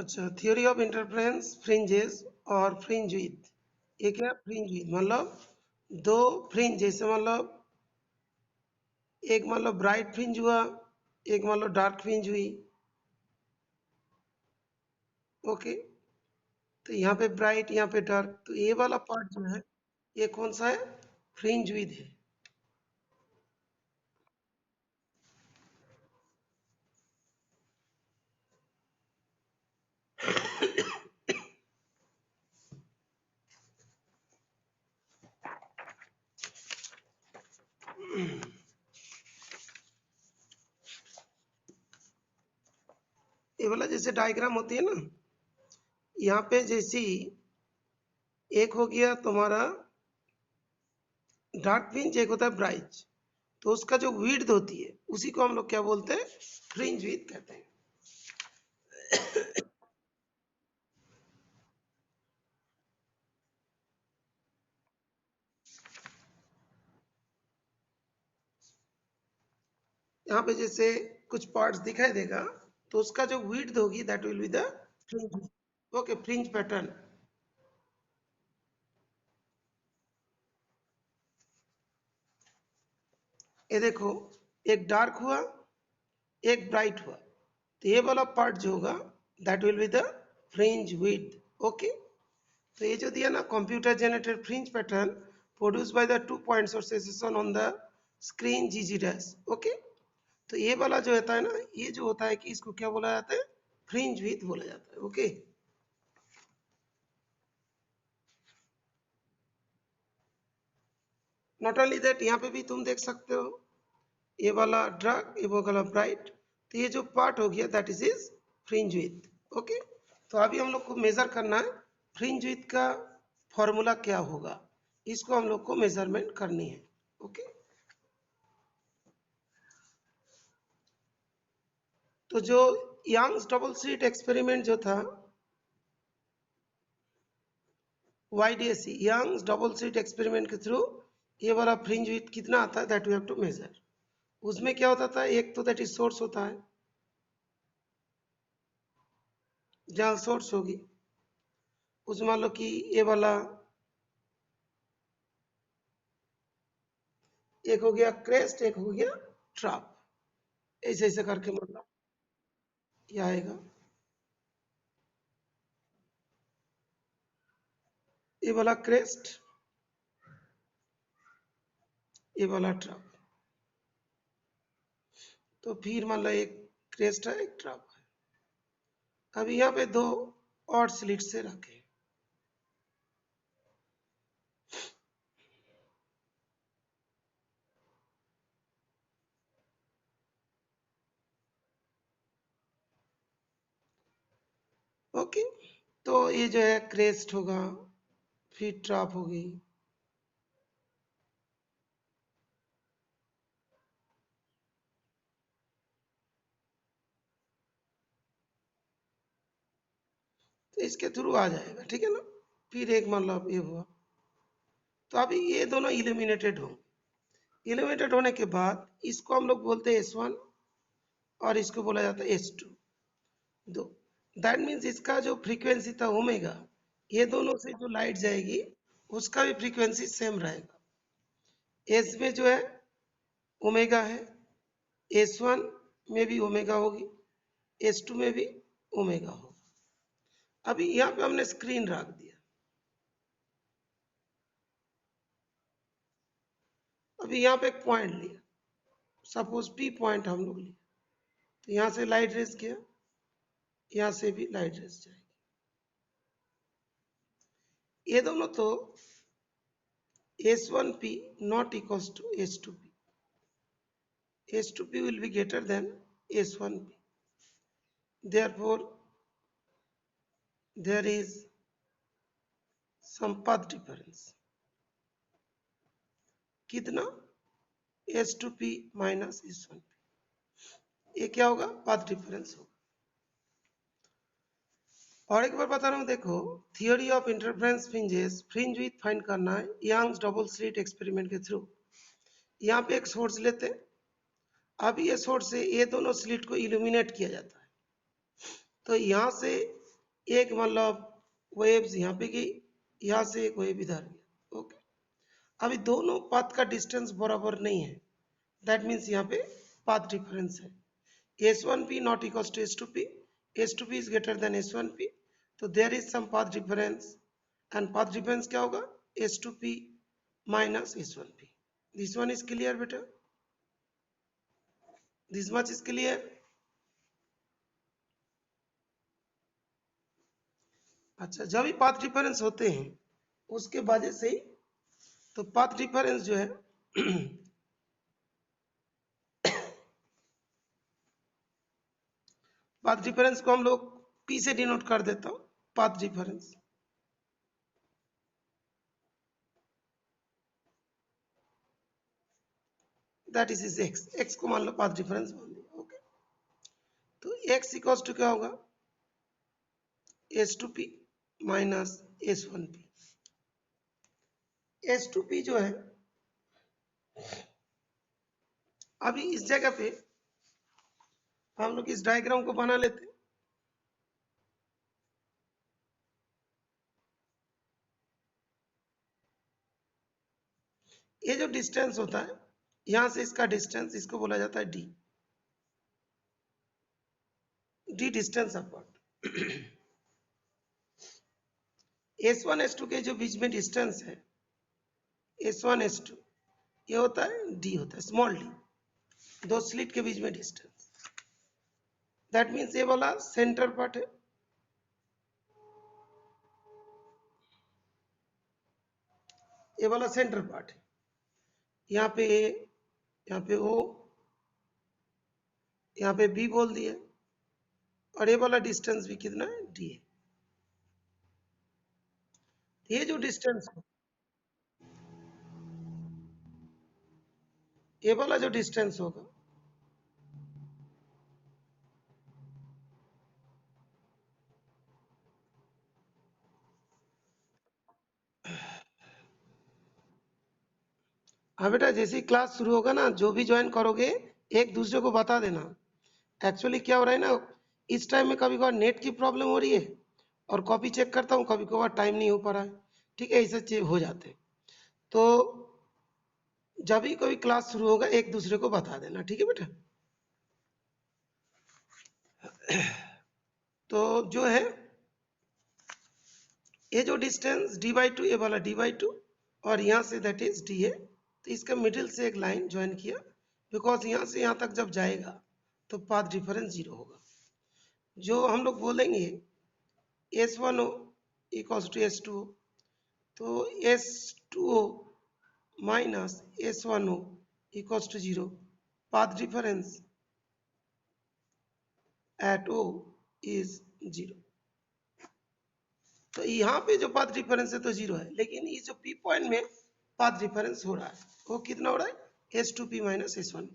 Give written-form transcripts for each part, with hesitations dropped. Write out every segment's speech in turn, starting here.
अच्छा, theory of interference fringes और fringe width, ये क्या फ्रिंज विथ मतलब दो फ्रिंज, जैसे मतलब एक मान लो ब्राइट फ्रिंज हुआ, एक मान लो डार्क फ्रिंज हुई। ओके, तो यहाँ पे ब्राइट, यहाँ पे डार्क, तो ये वाला पार्ट जो है ये कौन सा है? फ्रिंज विथ है। ये वाला जैसे डायग्राम होती है ना, यहाँ पे जैसी एक हो गया तुम्हारा डार्क फ्रिंज, एक होता है ब्राइट, तो उसका जो विड्थ होती है उसी को हम लोग क्या बोलते हैं? फ्रिंज विड्थ कहते हैं। यहाँ पे जैसे कुछ पार्ट्स दिखाई देगा, तो उसका जो विड्थ होगी that will be the fringe. Okay, fringe pattern. ये देखो, एक डार्क हुआ, एक ब्राइट हुआ, तो ये वाला पार्ट जो होगा that will be the fringe width. Okay, तो ये जो दिया ना, computer generated fringe pattern produce by the 2 points और सेसेशन ऑन द स्क्रीन जीजी डैश। ओके, तो ये वाला जो होता है ना, ये जो होता है कि इसको क्या बोला जाता है? फ्रिंज विड्थ बोला जाता है। ओके, नॉट ओनली दैट, यहाँ पे भी तुम देख सकते हो ये वाला डार्क, ये वाला ब्राइट, तो ये जो पार्ट हो गया that is fringe width. Okay, तो अभी हम लोग को मेजर करना है फ्रिंज विड्थ का फॉर्मूला क्या होगा, इसको हम लोग को मेजरमेंट करनी है। ओके, तो जो यंग्स डबल स्लिट एक्सपेरिमेंट जो था, YDSC Young's double slit experiment के थ्रू ये वाला फ्रिंज विड्थ कितना आता है that we have to measure. उसमें क्या होता था, एक तो दैट इज सोर्स होता है, जहाँ सोर्स होगी उसमें मान लो कि ये वाला एक हो गया क्रेस्ट, एक हो गया ट्रैप, ऐसे ऐसे करके मतलब ये आएगा। ये वाला क्रेस्ट, ये वाला ट्रैप, तो फिर मान लो एक क्रेस्ट है, एक ट्रैप है। अभी यहाँ पे दो और स्लिट से रखे। ओके, तो ये जो है क्रेस्ट होगा, फिर ट्रैप होगी। तो इसके थ्रू आ जाएगा, ठीक है ना। फिर एक मतलब ये हुआ, तो अभी ये दोनों इल्यूमिनेटेड होंगे। इल्यूमिनेटेड होने के बाद इसको हम लोग बोलते हैं S1 और इसको बोला जाता है S2। दो, दैट मीन्स इसका जो फ्रीक्वेंसी था ओमेगा, ये दोनों से जो लाइट जाएगी उसका भी फ्रीक्वेंसी सेम रहेगा। एस में जो है ओमेगा है, S1 में भी ओमेगा होगी, S2 में भी ओमेगा होगा। अभी यहाँ पे हमने स्क्रीन रख दिया। अभी यहाँ पे एक पॉइंट लिया, सपोज P पॉइंट हम लोग लिया, तो यहाँ से लाइट रेस गया, यहाँ से भी लाइट रेस जाएगी। ये दोनों तो S1P not equals to S2P. S2P will be greater than S1P. Therefore, there is some path difference. कितना? S2P minus S1P. ये क्या होगा? पाथ डिफरेंस होगा। और एक बार बता रहा हूँ, देखो, theory of interference fringes, fringe width find करना है यंग्स डबल स्लिट एक्सपेरिमेंट के थ्रू। यहाँ पे एक सोर्स लेते हैं, अब ये सोर्स से ये दोनों स्लिट को इल्यूमिनेट किया जाता है, तो यहाँ से एक मतलब वेव्स यहाँ पे गई, यहाँ से एक वेव इधर गया। ओके, अभी दोनों पाथ का डिस्टेंस बराबर नहीं है, दैट मीन्स यहाँ पे पाथ डिफरेंस है। S1P not equals to S2P, S2P is greater than S1P, तो there is some path difference, and path difference क्या होगा, S2P minus S1P. This one is clear बेटा, this much is clear. अच्छा, जब भी path difference होते हैं उसके वजह से ही, तो पाथ डिफरेंस जो है पाथ डिफरेंस को हम लोग P से डिनोट कर देता हूँ, path difference. That is x, x को मान लो पाथ डिफरेंस मान लिया। ओके, तो एक्स इक्वल्स टू क्या होगा, S2P माइनस S1P। S2P जो है, अभी इस जगह पे हम लोग इस डायग्राम को बना लेते हैं। ये जो डिस्टेंस होता है यहां से इसका डिस्टेंस, इसको बोला जाता है D, D distance apart. S1 S2 के जो बीच में डिस्टेंस है, S1 S2, ये होता है डी, होता है स्मॉल डी, दो स्लिट के बीच में डिस्टेंस। दैट मीन्स ये वाला सेंटर पार्ट है, ये वाला सेंटर पार्ट है, यहाँ पे ए, यहाँ पे ओ, यहाँ पे बी बोल दिए, और ये वाला डिस्टेंस भी कितना है, डी है। ये जो डिस्टेंस, ये वाला जो डिस्टेंस होगा, हाँ बेटा, जैसे ही क्लास शुरू होगा ना, जो भी ज्वाइन करोगे एक दूसरे को बता देना। एक्चुअली क्या हो रहा है ना, इस टाइम में कभी कभार नेट की प्रॉब्लम हो रही है, और कॉपी चेक करता हूँ, कभी कभार टाइम नहीं हो पा रहा है, ठीक है, ऐसे चीज हो जाते हैं। तो जब भी कोई क्लास शुरू होगा एक दूसरे को बता देना, ठीक है बेटा। तो जो है ये जो डिस्टेंस d/2, ये वाला d/2, और यहाँ से दैट इज d है, तो इसका मिडिल से एक लाइन ज्वाइन किया, बिकॉज यहाँ से यहाँ तक जब जाएगा तो पाथ डिफरेंस 0 होगा। जो हम लोग बोलेंगे S1O इक्वल्स टू S2O, तो S2O minus S1O equals to 0, path difference at O is 0। तो यहाँ पे जो पाथ डिफरेंस है तो 0 है, लेकिन इस जो P पॉइंट में पाथ डिफरेंस हो रहा है, वो कितना हो रहा है, S2P माइनस S1P।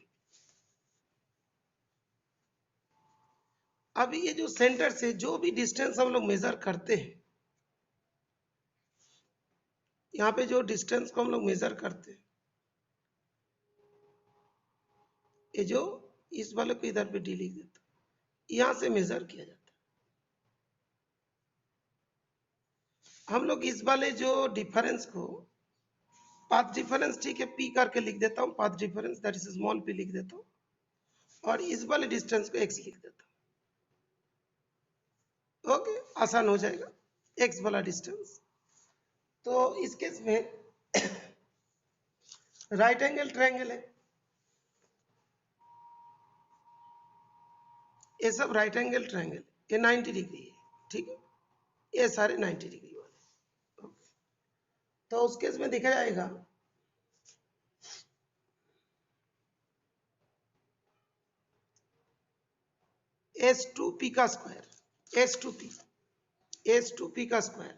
अभी ये जो सेंटर से जो भी डिस्टेंस हम लोग मेजर करते हैं, यहाँ पे जो डिस्टेंस को हम लोग मेजर करते हैं, ये जो इस वाले को इधर पे डी लिख देता, यहाँ से मेजर किया जाता है। हम लोग इस वाले जो डिफरेंस को, पाथ डिफरेंस ठीक है पी करके लिख देता हूँ, path difference that is small P लिख देता हूँ, और इस वाले डिस्टेंस को एक्स लिख देता हूँ। ओके, आसान हो जाएगा, एक्स वाला डिस्टेंस। तो इस केस में राइट एंगल ट्रायंगल है, ये सब राइट एंगल ट्रायंगल, ये 90 डिग्री है, ठीक है, ये सारे 90 डिग्री वाले। तो उस केस में देखा जाएगा S2P का स्क्वायर, S2P, S2P का स्क्वायर,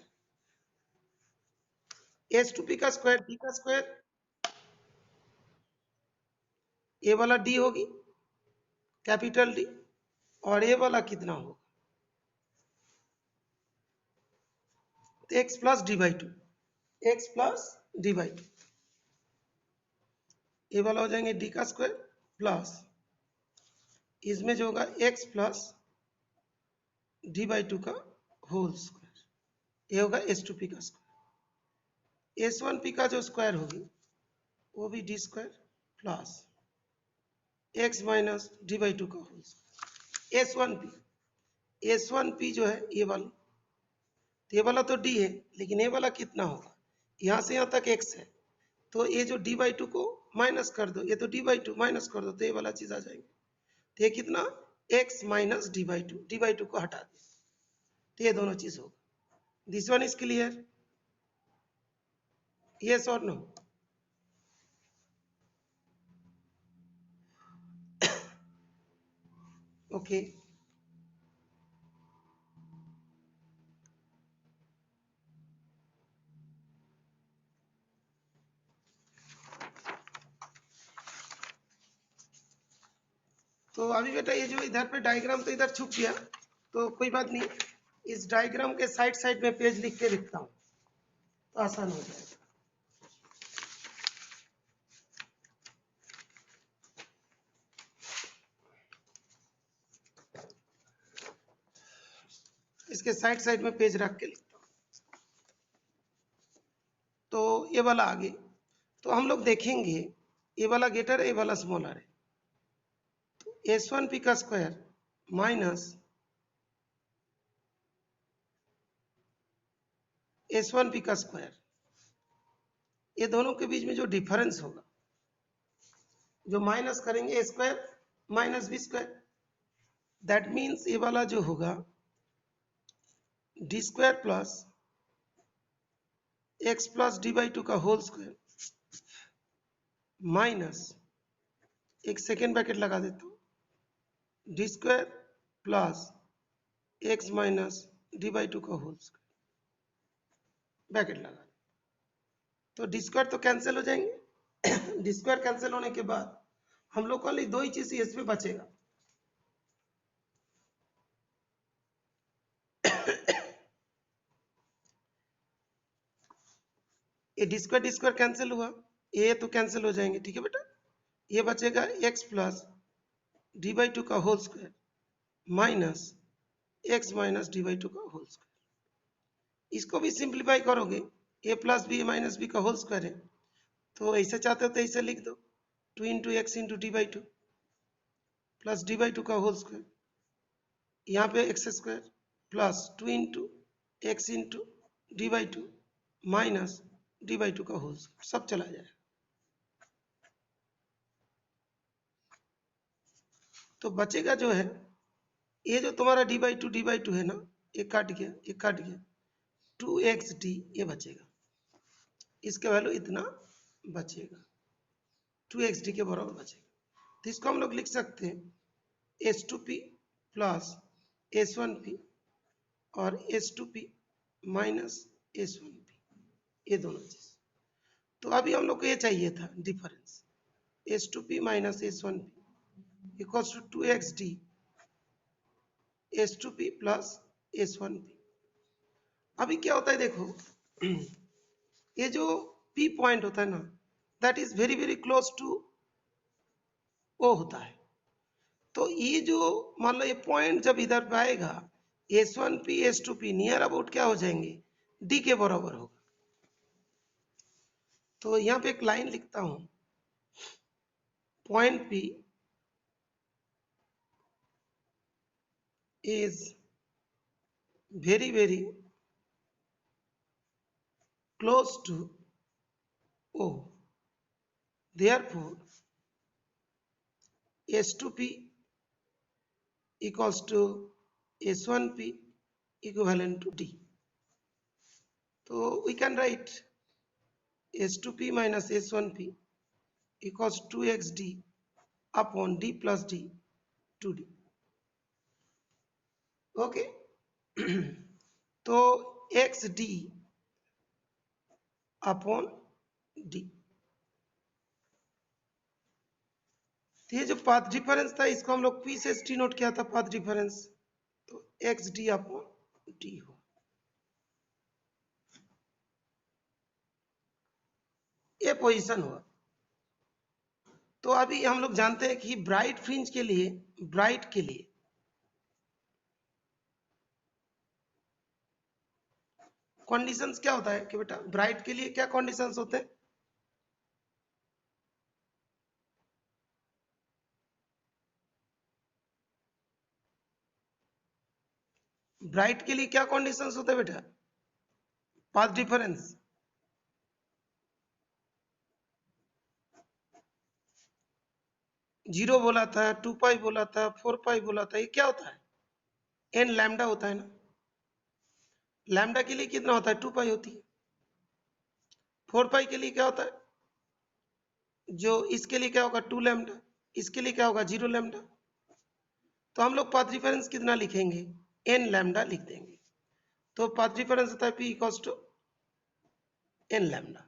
S2P का स्क्वायर, P का स्क्वायर, ये वाला D होगी, कैपिटल D, और ये वाला कितना होगा, तो x plus d/2, x plus d/2, ये वाला हो जाएंगे D का स्क्वायर प्लस इसमें जो होगा x प्लस d/2 का होल स्क्वायर, ये होगा S2P का स्क्वायर। S1P का जो स्क्वायर होगी वो भी D square plus x minus D by two का होल स्क्वायर। S1P जो है ये वाला, तो ये वाला तो d है, लेकिन ये वाला कितना होगा, यहाँ से यहाँ तक x है, तो ये जो d बाई टू को माइनस कर दो, ये तो d बाई टू माइनस कर दो, तो ये वाला चीज आ जाएंगे। तो ये कितना, x minus D by to को हटा दिया, तो ये दोनों चीज होगा। This one is clear, yes और नो? ओके, तो अभी बेटा ये जो इधर पे डायग्राम तो इधर छुप गया, तो कोई बात नहीं, इस डायग्राम के साइड साइड में पेज लिख के लिखता हूँ तो आसान हो जाएगा। इसके साइड साइड में पेज रख के लिखता हूँ, तो ये वाला आगे, तो हम लोग देखेंगे ये वाला ग्रेटर है, ये वाला स्मॉलर है, तो S1P का स्क्वायर माइनस S1P का स्क्वायर, ये दोनों के बीच में जो डिफरेंस होगा, जो माइनस करेंगे A square minus B square, that means ये वाला जो होगा D square plus X plus D by two का होल स्क्वायर माइनस, एक सेकेंड ब्रैकेट लगा देता हूँ, D square plus X minus D by two का होल स्क्वायर, ब्रैकेट लगा, तो डी स्क्वायर तो कैंसिल हो जाएंगे। डी स्क्वायर कैंसिल होने के बाद हम लोग को दो ही चीज इसमें बचेगा, ये डी स्क्वायर कैंसिल हुआ, ये तो कैंसिल हो जाएंगे, ठीक है बेटा, ये बचेगा X plus D by two का whole square minus X minus D by two का होल स्क्वायर। इसको भी सिंप्लीफाई करोगे, A plus B minus B का होल स्क्वायर है, तो ऐसे चाहते हो तो ऐसे लिख दो, 2 into x into D by two plus D by two का होल स्क्वायर, यहाँ पे x square plus 2 into x into D by to minus D by two का होल स्क्वायर, सब चला जाएगा, तो बचेगा जो है ये जो तुम्हारा डी बाई टू है ना, ये काट गया, ये काट गया, 2xd ये बचेगा, इसका वैल्यू इतना बचेगा, 2xd के बराबर बचेगा, तो इसको हम लोग लिख सकते हैं S2P प्लस S1P और S2P माइनस S1P, ये दोनों चीज। तो अभी हम लोग को ये चाहिए था difference, S2P minus S1P equals to 2xd S2P plus S1P। अभी क्या होता है देखो, ये जो P पॉइंट होता है ना, that is very very close to O होता है, तो ये जो मान लो ये पॉइंट जब इधर पे आएगा, S1P S2P नियर अबाउट क्या हो जाएंगे, D के बराबर होगा। तो यहाँ पे एक लाइन लिखता हूं, point P is very very close to O, therefore S2P equals to S1P equivalent to D. So we can write S2P minus S1P equals 2xd upon D plus D 2D. Okay, तो XD upon D, ये जो path difference था इसको हम लोग P से denote किया था पाथ डिफरेंस, तो XD अपॉन D हो, ये पोजीशन हुआ। तो अभी हम लोग जानते हैं कि ब्राइट फ्रिंज के लिए, ब्राइट के लिए कंडीशंस क्या होता है कि बेटा ब्राइट के लिए क्या कंडीशंस होते हैं? ब्राइट के लिए क्या कंडीशंस होते हैं बेटा? Path difference. जीरो बोला था, 2 पाई बोला था, 4 पाई बोला था, ये क्या होता है? एन लैम्डा होता है ना। लैम्डा के लिए कितना होता है? 2 पाई होती है। 4 पाई के लिए क्या होता है? जो इसके लिए क्या होगा? 2 लैम्डा। इसके लिए क्या होगा? 0 लैम्डा। तो हम लोग पाथ डिफरेंस कितना लिखेंगे? एन लैम्डा लिख देंगे। तो पाथ डिफरेंस होता है P equals to N lambda.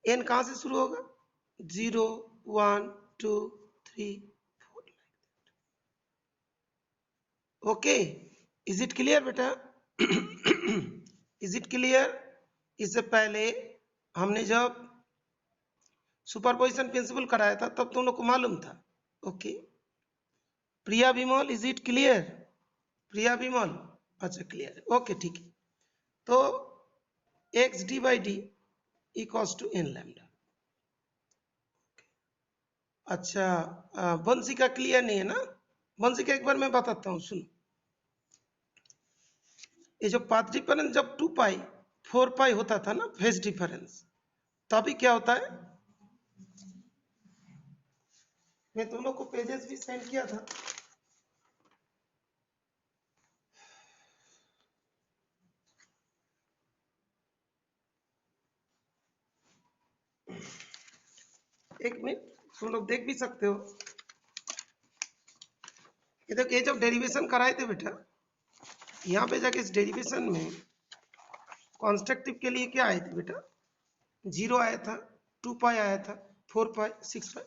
N कहां से शुरू होगा? 0, 1, 2, 3, 4। ओके, इज इट क्लियर बेटा? Is it clear? इससे पहले हमने जब सुपरपोजिशन प्रिंसिपल कराया था तब तुम लोग को मालूम था। Okay, Priya Vimal, is it clear? Priya Vimal, अच्छा क्लियर है, ओके ठीक है। तो x D by D equals to N lambda. अच्छा, बंसी का क्लियर नहीं है ना? बंसी का एक बार मैं बताता हूँ, सुनो। ये जो पाथ डिफरेंस जब 2 पाई 4 पाई होता था ना, फेज डिफरेंस, तभी क्या होता है? मैं तुम लोग को पेजेस भी सेंड किया था। एक मिनट, तुम लोग देख भी सकते हो। ये देखो, ये जब डेरिवेशन कराए थे बेटा, यहाँ पे जाके इस डेरिवेशन में कॉन्स्ट्रक्टिव के लिए क्या आए थे बेटा? 0 आया था, 2 पाई आया था, 4 pi, 6 pi.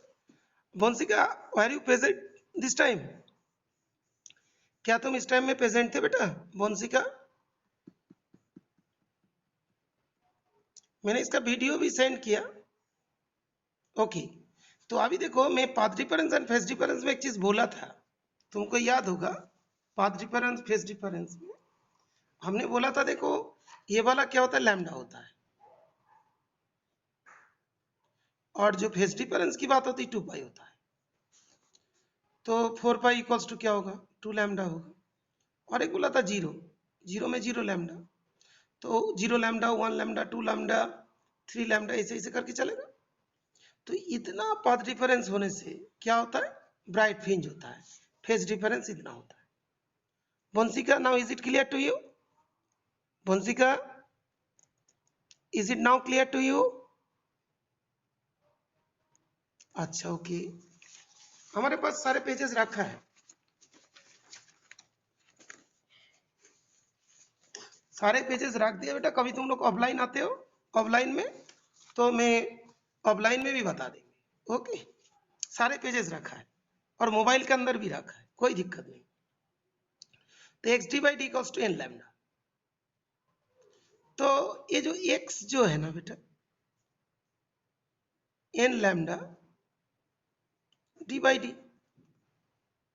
Vanshika, are you present this time? क्या तुम इस टाइम में प्रेजेंट थे बेटा? वंशिका, मैंने इसका वीडियो भी सेंड किया। ओके, तो अभी देखो, मैं path difference and phase difference में एक चीज बोला था, तुमको याद होगा। पाथ डिफरेंस फेज डिफरेंस में हमने बोला था, देखो ये वाला क्या होता है? लैम्डा होता है। और जो फेज डिफरेंस की बात होती है 2 पाई होता है। तो 4 पाई इक्वल्स टू क्या होगा? 2 लैम्डा होगा। और एक बोला था 0, 0 में 0 लैम्डा। तो 0 लैम्डा, 1 लैम्डा, 2 लैम्डा, 3 लैम्डा, ऐसे ऐसे करके चलेगा। तो इतना पाथ डिफरेंस होने से क्या होता है? ब्राइट फ्रिंज होता है। फेज डिफरेंस इतना होता है। Vanshika, now is it clear to you? Vanshika, is it now clear to you? अच्छा ओके, हमारे पास सारे पेजेस रखा है। सारे पेजेस रख दिया बेटा। कभी तुम लोग ऑफलाइन आते हो, ऑफलाइन में, तो मैं ऑफलाइन में भी बता देंगे। ओके, सारे पेजेस रखा है और मोबाइल के अंदर भी रखा है, कोई दिक्कत नहीं। तो x D by D equals to N lambda. तो ये जो एक्स जो है ना बेटा, n lambda D by d,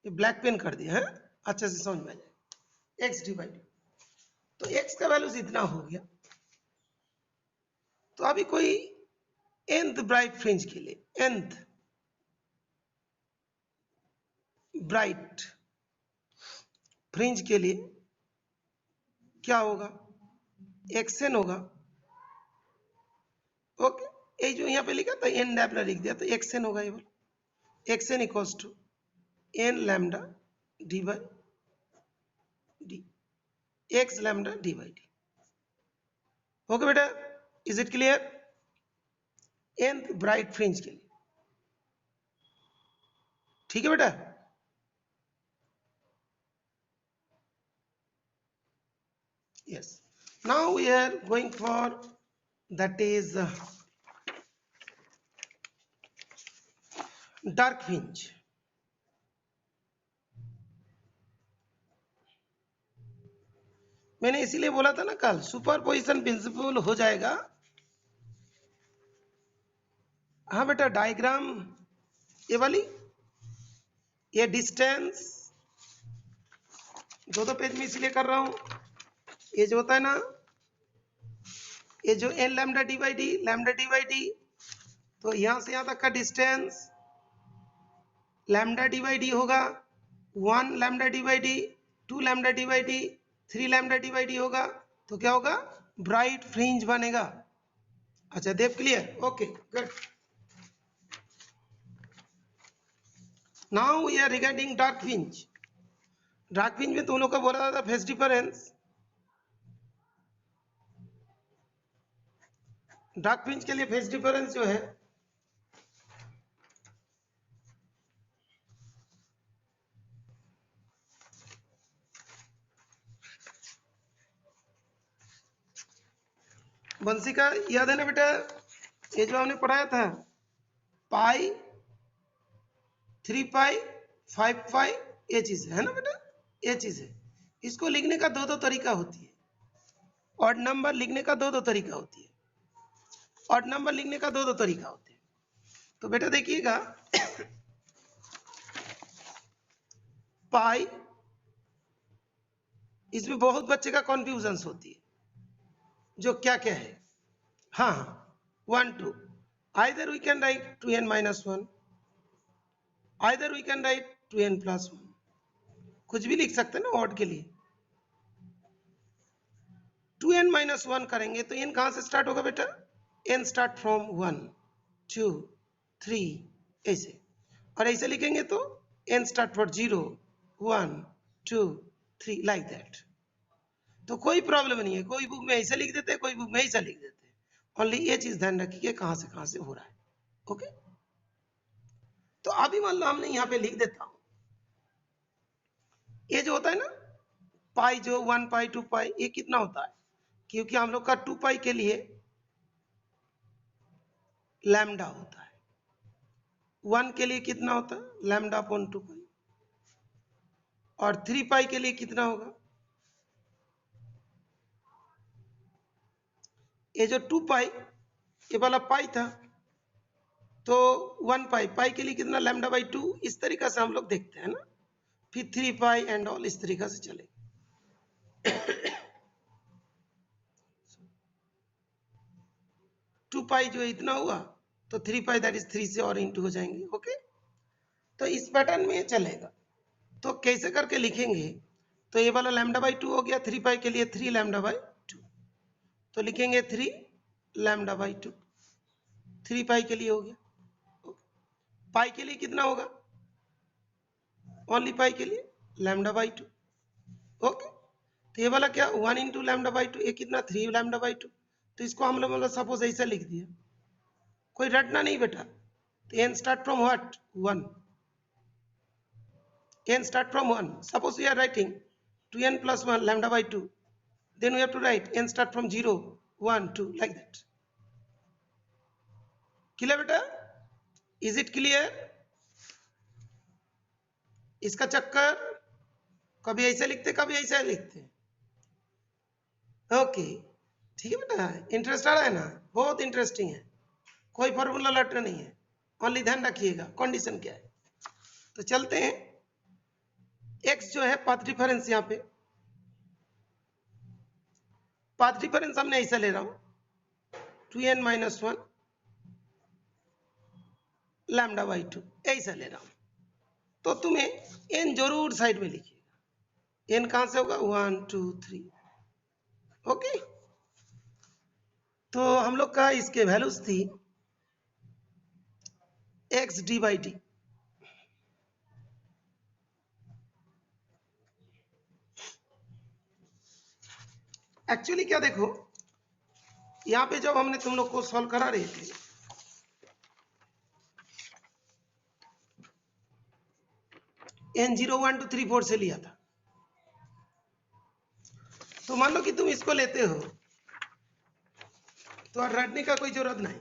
ये ब्लैक पेन कर दिया है, अच्छे से समझ में आ जाए। एक्स डी बाई डी, तो एक्स का वैल्यूज इतना हो गया। तो अभी कोई nth ब्राइट फ्रिंज के लिए, nth ब्राइट फ्रिंज के लिए क्या होगा? xn होगा। ओके, ये जो यहाँ पे लिखा था n लैम्डा लिख दिया, तो xn होगा। ये बोलो xn equals to n lambda D by D, x lambda D by D. Okay बेटा, is it clear? nth bright fringe के लिए, ठीक है बेटा? yes, now we are going for, that is dark fringe। मैंने इसीलिए बोला था ना कल, सुपरपोजिशन प्रिंसिपल हो जाएगा। हाँ बेटा, डायग्राम ये वाली, ये डिस्टेंस, दो पेज में इसलिए कर रहा हूं, ये जो होता है ना ये जो n lambda D by D, तो यहां से यहां तक का distance lambda D by D होगा 1 lambda D by D, 2 lambda D by D, 3 lambda D by D होगा, तो क्या होगा, ब्राइट फ्रिंज बनेगा। अच्छा Dev clear, okay good. Now we are regarding dark fringe. Dark fringe में तुम लोग का बोला था फेज डिफरेंस। डार्क फ्रिंज के लिए फेज डिफरेंस जो है बंसी का याद है ना बेटा, ये जो हमने पढ़ाया था पाई 3 पाई 5 पाई, ये चीज है ना बेटा, ये चीज है। इसको लिखने का दो तरीका होती है, ऑड नंबर लिखने का दो तरीका होती है, ऑड नंबर लिखने का दो तरीका होते हैं। तो बेटा देखिएगा पाई, इसमें बहुत बच्चे का कॉन्फ्यूजन होती है, जो क्या क्या है। हाँ 1 2, either we can write 2n minus 1, either we can write 2n plus 1, कुछ भी लिख सकते हैं ना ऑड के लिए। 2n माइनस 1 करेंगे तो n कहां से स्टार्ट होगा बेटा, n स्टार्ट फ्रॉम 1 2 3 ऐसे, और ऐसे लिखेंगे तो n start from 0 1 2 3 like that. तो कोई प्रॉब्लम नहीं है, कोई बुक में ऐसे लिख देते हैं, कोई बुक में ऐसा लिख देते हैं, ओनली ये चीज ध्यान रखिए कहां से हो रहा है। ओके, तो अभी मान लो हमने यहाँ पे लिख देता हूं, ये जो होता है ना पाई, जो 1 पाई 2 पाई, ये कितना होता है, क्योंकि हम लोग का 2 पाई के लिए लैम्डा होता है, 1 के लिए कितना होता है लैम्डा अपॉन 2 पाई, और 3 पाई के लिए कितना होगा, ये जो 2 पाई ये वाला पाई था, तो 1 पाई, पाई के लिए कितना लैम्डा बाई 2, इस तरीका से हम लोग देखते हैं ना। फिर 3 पाई एंड ऑल, इस तरीका से चलेगा। 2 पाई जो इतना हुआ, तो 3 पाई दैट इज 3 से और इंटू हो जाएंगे। ओके, तो इस पैटर्न में चलेगा। तो कैसे करके लिखेंगे, तो ये वाला लैम्डा बाई 2 हो गया, 3 पाई के लिए 3 लैम्डा बाई 2, तो लिखेंगे 3 लैम्डा बाई 2, 3 पाई के लिए हो गया। पाई के लिए कितना होगा, ओनली पाई के लिए लैम्डा बाई 2। ओके, तो ये वाला क्या 1 इंटू लैम्डा बाई 2, ये कितना 3 लैम्डा बाई 2, तो इसको हम लोग मतलब सपोज ऐसा लिख दिया, कोई रटना नहीं बेटा। तो n start from what 1, n start from 1, suppose we are writing 2n plus 1 lambda by 2, then we have to write n start from 0 1 2 like that. Clear beta, is it clear? इसका चक्कर कभी ऐसे लिखते कभी ऐसे लिखते। ओके ठीक है बेटा, इंटरेस्ट आ रहा है ना, बहुत इंटरेस्टिंग है, कोई फॉर्मूला लटर नहीं है, ओनली ध्यान रखिएगा कंडीशन क्या है। तो चलते हैं, x जो है पाथ डिफरेंस, यहाँ पे पाथ डिफरेंस हमने ऐसा ले रहा हूं 2n माइनस 1 लैम्डा बाई 2, ऐसा ले रहा हूं। तो तुम्हें n जरूर साइड में लिखिएगा, n कहां से होगा 1 2 3। ओके, तो हम लोग का इसके वैल्यूज थी x D by D, actually क्या देखो, यहाँ पे जब हमने तुम लोग को सॉल्व करा रहे थे, n 0 1 2 3 4 से लिया था, तो मान लो कि तुम इसको लेते हो तो रटने का कोई जरूरत नहीं।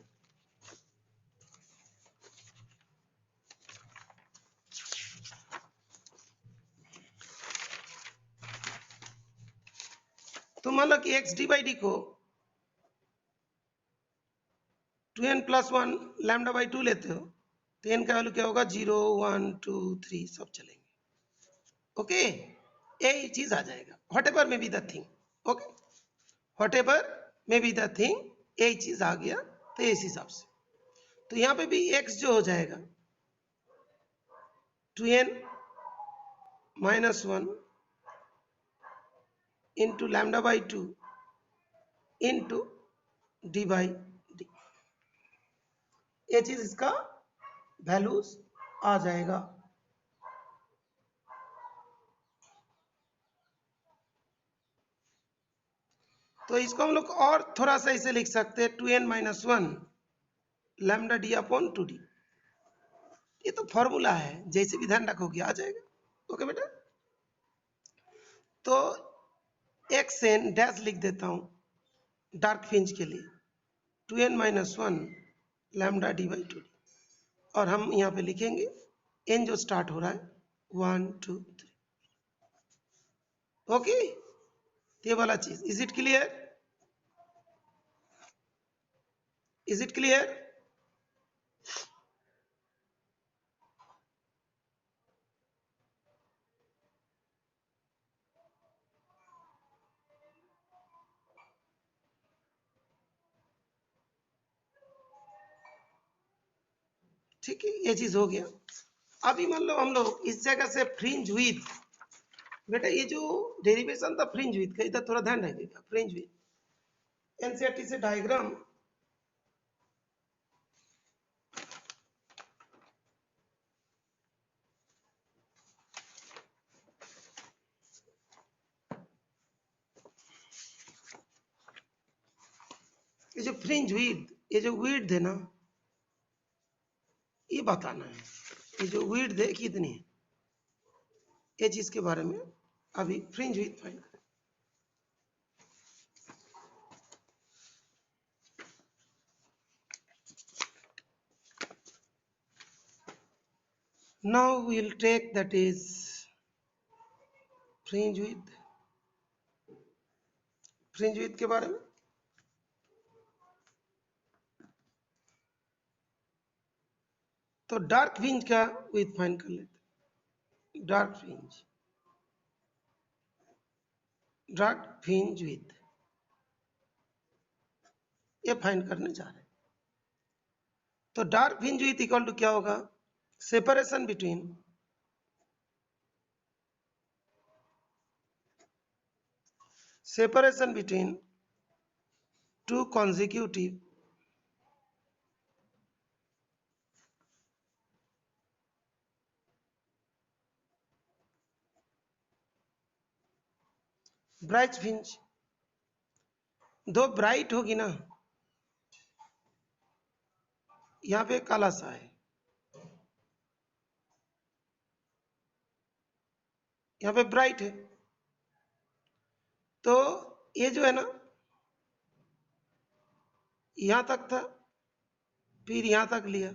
तो मान लो कि x डी बाई डी को 2n प्लस 1 लैम्डा बाई 2 लेते हो, तो n का वैल्यू क्या होगा 0 1 2 3 सब चलेंगे। ओके, यही चीज आ जाएगा, what ever may be the thing. Okay, what ever may be the thing, यही चीज आ गया। तो इस हिसाब से तो यहाँ पे भी x जो हो जाएगा 2n minus 1 into lambda by 2 into D by d, ये चीज इसका वैल्यूज आ जाएगा। तो इसको हम लोग और थोड़ा सा इसे लिख सकते हैं 2n minus 1 lambda D upon 2d। ये तो फॉर्मूला है, जैसे भी ध्यान रखोगे आ जाएगा। ओके बेटा, तो एक्स एन डैश लिख देता हूं डार्क फ्रिंज के लिए 2n minus 1 lambda D by 2d, और हम यहाँ पे लिखेंगे एन जो स्टार्ट हो रहा है 1 2 3। ओके, ये वाला चीज is it clear? Is it clear? ठीक है, ये चीज हो गया। अभी मान लो हम लोग इस जगह से फ्रिंज विथ, बेटा ये जो डेरिवेशन था फ्रिंज विथ का, इधर थोड़ा ध्यान रखिएगा। फ्रिंज विथ एनसीईआरटी से डायग्राम, ये जो फ्रिंज विथ, ये जो विड्थ है ना, ये बताना है। ये जो विड्थ है कितनी है, ये चीज के बारे में अभी फ्रिंज विथ फाइंड करें। Now we will take that is fringe width, fringe width के बारे में। तो डार्क फ्रिंज का विथ फाइंड कर लेते। डार्क फ्रिंज विथ ये फाइंड करने जा रहे हैं। तो dark fringe width equal to क्या होगा? Separation between two consecutive bright fringe. दो ब्राइट होगी ना, यहां पे काला सा है, यहां पे ब्राइट है। तो ये जो है ना, यहां तक था, फिर यहां तक लिया,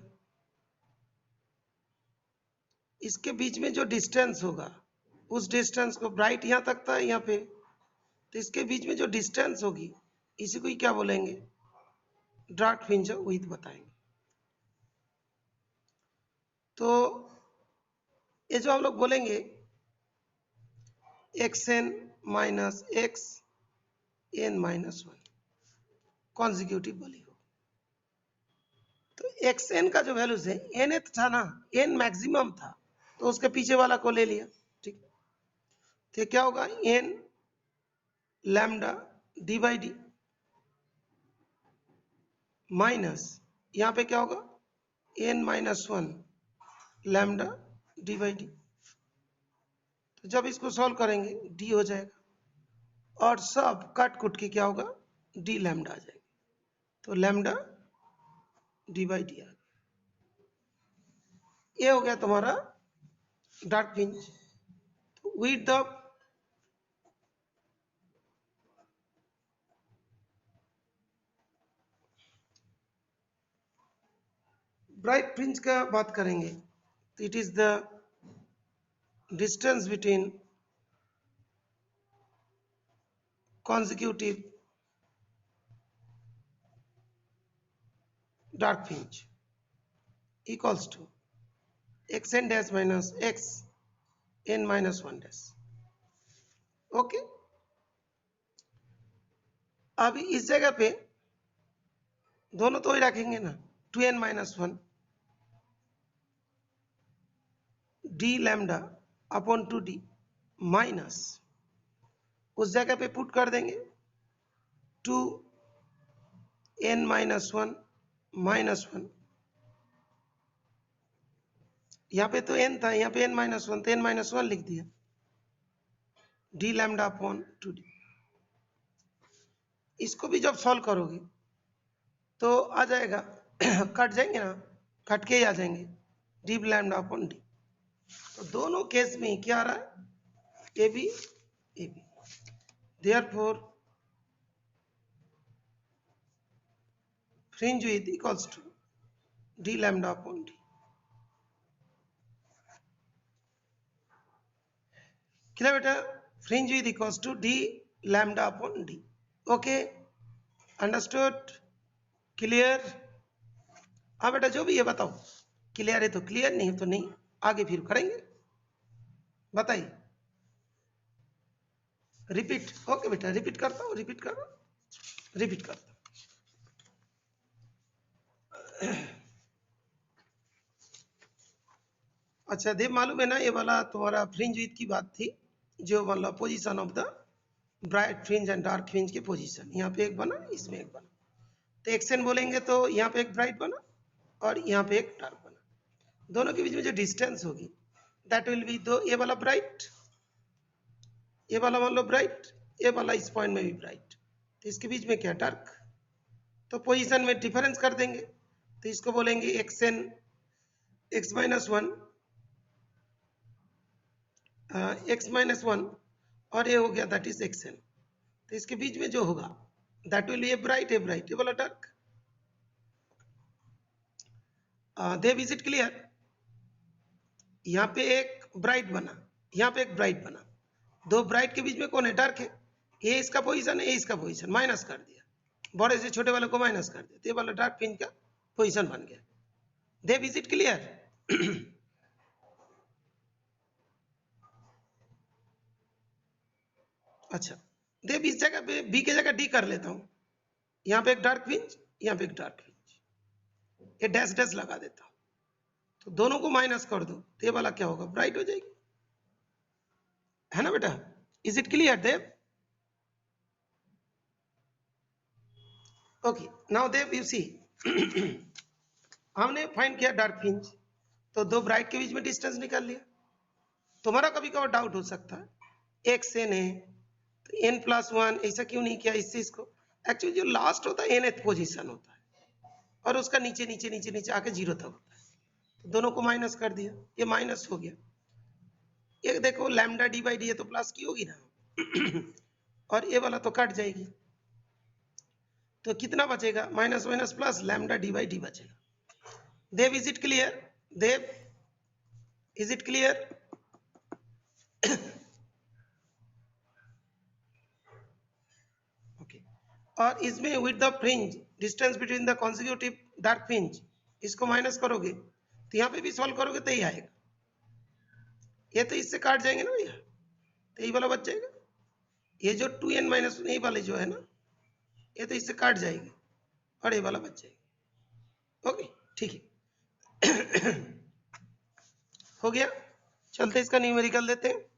इसके बीच में जो डिस्टेंस होगा उस डिस्टेंस को, ब्राइट यहां तक था यहां पे, तो इसके बीच में जो डिस्टेंस होगी इसी को ही क्या बोलेंगे? डार्क फ्रिंज विथ बताएंगे। तो ये जो हम लोग बोलेंगे x n minus x n minus 1 consecutive वाली हो, तो एक्स एन का जो वैल्यूज है, एन था ना, एन मैक्सिमम था, तो उसके पीछे वाला को ले लिया। ठीक, तो क्या होगा? N lambda D by d minus, यहां पे क्या होगा? N minus 1 lambda D by D. तो जब इसको सॉल्व करेंगे डी हो जाएगा, और सब कट कुट के क्या होगा? डी लैम्डा आ जाएगा। तो लैम्डा डी बाई डी आ गया। ये हो गया तुम्हारा dark fringe. Width of bright fringe का बात करेंगे, it is the distance between consecutive dark fringe equals to x n dash minus x n minus 1 dash। Okay, अभी इस जगह पे दोनों तो ही रखेंगे ना, 2n-1 D lambda upon 2d minus, उस जगह पे पुट कर देंगे 2n-1 -1, यहाँ पे तो n था, यहाँ पे n-1 तो n-1 लिख दिया, डी लैम्डा अपॉन 2d। इसको भी जब सॉल्व करोगे तो आ जाएगा कट जाएंगे ना, कट के ही आ जाएंगे, डी लैम्डा अपॉन डी। तो दोनों केस में क्या आ रहा है, A B A B, therefore fringe width equals to d lambda upon d. क्या बेटा, fringe width equals to d lambda upon d. Okay, understood, clear? हाँ बेटा, जो भी है बताओ, क्लियर है तो क्लियर, नहीं है तो नहीं, आगे फिर करेंगे, बताइए। रिपीट, ओके बेटा, रिपीट करता हूँ, रिपीट करता हूँ। अच्छा देव, मालूम है ना, ये वाला तुम्हारा फ्रिंज विड्थ की बात थी, जो मतलब position of the bright fringe and dark fringe के पोजीशन, यहाँ पे एक बना, इसमें एक बना, तो एक्सन बोलेंगे तो यहाँ पे एक ब्राइट बना और यहाँ पे एक डार्क बना, दोनों के बीच में जो डिस्टेंस होगी दैट विल बी, दो ये वाला ब्राइट, ये वाला मान लो ब्राइट, ये वाला इस पॉइंट में भी ब्राइट, तो इसके बीच में क्या, डार्क, तो पोजीशन में डिफरेंस कर देंगे, तो इसको बोलेंगे एक्सन x-1 x-1 और ये हो गया दैट इज एक्सन, तो इसके बीच में जो होगा that will be a bright, ये वाला dark. Dev, is it clear? यहाँ पे एक ब्राइट बना, यहाँ पे एक ब्राइट बना, दो ब्राइट के बीच में कौन है, डार्क है, ये इसका पोजीशन है, ये इसका पोजीशन, माइनस कर दिया, बड़े से छोटे वाले को माइनस कर दिया, तो ये वाला डार्क फ्रिंज का पोजीशन बन गया। देव, इज इट क्लियर? अच्छा देव, इस जगह पे बी की जगह डी कर लेता हूं, यहाँ पे एक डार्क फ्रिंज, यहाँ पे एक डार्क फ्रिंज, ये डैश डैश लगा देता हूं, तो दोनों को माइनस कर दो, तो ये वाला क्या होगा, ब्राइट हो जाएगी, है ना बेटा? Is it clear Dev? Okay, now Dev you see, हमने फाइंड किया डार्क फ्रिंज, तो दो ब्राइट के बीच में डिस्टेंस निकाल लिया। तुम्हारा कभी कभी डाउट हो सकता है एक सेन है तो n+1 ऐसा क्यों नहीं किया, इससे इसको, एक्चुअली जो लास्ट होता है nth पोजीशन होता है और उसका नीचे नीचे नीचे नीचे आके 0 तक होता है, तो दोनों को माइनस कर दिया, ये माइनस हो गया, ये देखो लैम्डा डी बाई डी है तो प्लस की होगी ना और ये वाला तो कट जाएगी, तो कितना बचेगा, minus minus plus lambda D by D बचेगा। Dev, is it clear? Dev, is it clear? Okay, और इसमें with the fringe distance between the consecutive dark fringe, इसको माइनस करोगे तो यहाँ पे भी सॉल्व करोगे तो ही आएगा, ये तो इससे काट जाएंगे ना भैया, तो ये वाला बच जाएगा, ये जो 2n-1 ये वाले जो है ना, ये तो इससे काट जाएगी और ये वाला बच जाएगी। ओके ठीक है, हो गया, चलते इसका न्यूमेरिकल देते हैं।